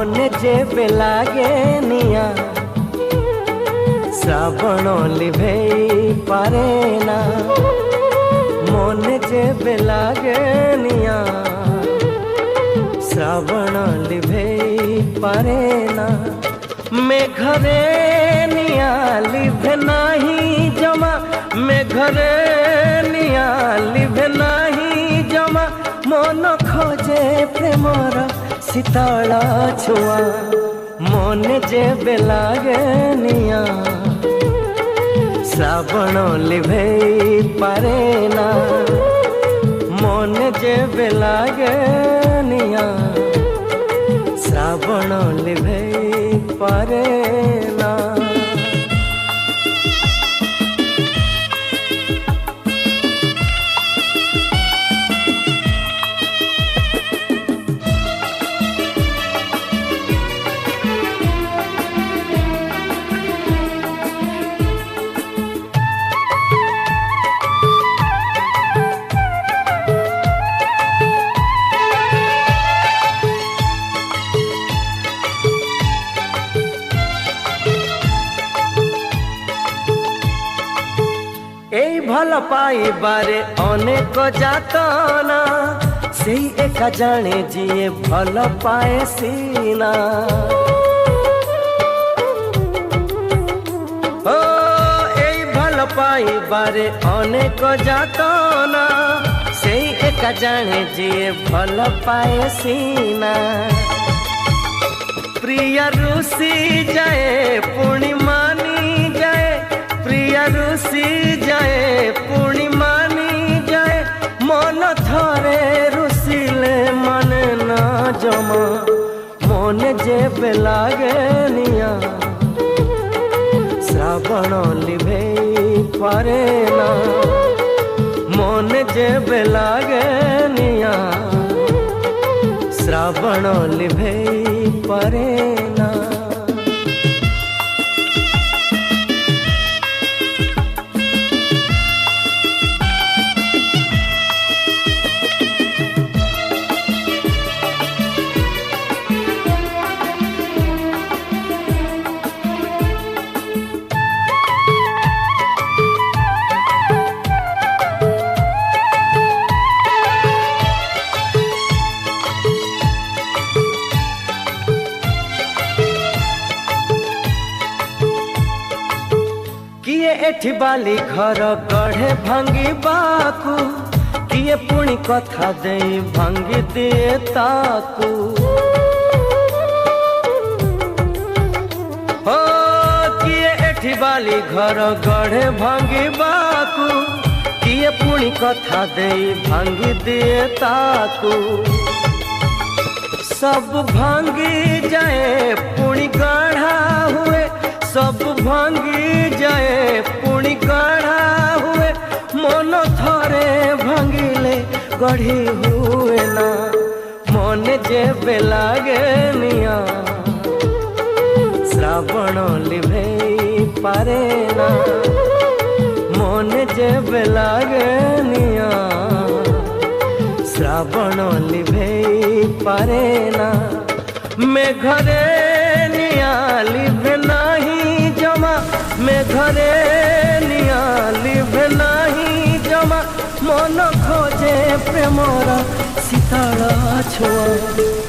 मने जेबे लागे निया श्रावण लिभेई पारे ना मने जेबे लागे निया श्रावण लिभेई पारे ना मेघरे निया लिभे नाही जमा मेघरे निया लिभे नाही जमा मन खोजे प्रेमर शीतल छुआ मने जेबे लागे निया श्रावण लिभेई पारे ना मने जेबे लागे निया श्रावण लिभेई पारे ना। এই ভাল পাইবারে অনেক যাতনা সেই একা জানে যিয়ে ভাল পায়ে সিনা ও এই ভাল পাইবারে অনেক যাতনা সেই একা জানে যিয়ে ভাল পায়ে সিনা প্রিয়া রুষি যায় পুଣି মানি যায় प्रिया रुषि जाए पुणी मानी जाए मन थरे रुषिले मन ना जमा मन जेबे लागे निया श्रावण लिभेई पारे ना मन जेबे लागे निया श्रावण लिभेई पारे ना। किए एठी बाली घर गढ़े भांगी बाकू किए पुणी कथा दे भांगी दिए ताकू हो किए एठी बाली घर गढ़े भांगी बाकू किए पुणी कथा दे भांगी दिए ताकू सब भांगी जाए पुणी गाढ़ा हुए सब भांगी जाए पुणी गाढ़ा हुए मन थरे भांगिले गढ़ी हुए ना मन जेबे लागे निया श्रावण लिभेई पारे ना मन जेबे लागे निया श्रावण लिभेई पारे ना मेघरे निया लिभे नाही जमा मेघरे निया लिभे नाही जमा मन खोजे प्रेमर शीतल छुआ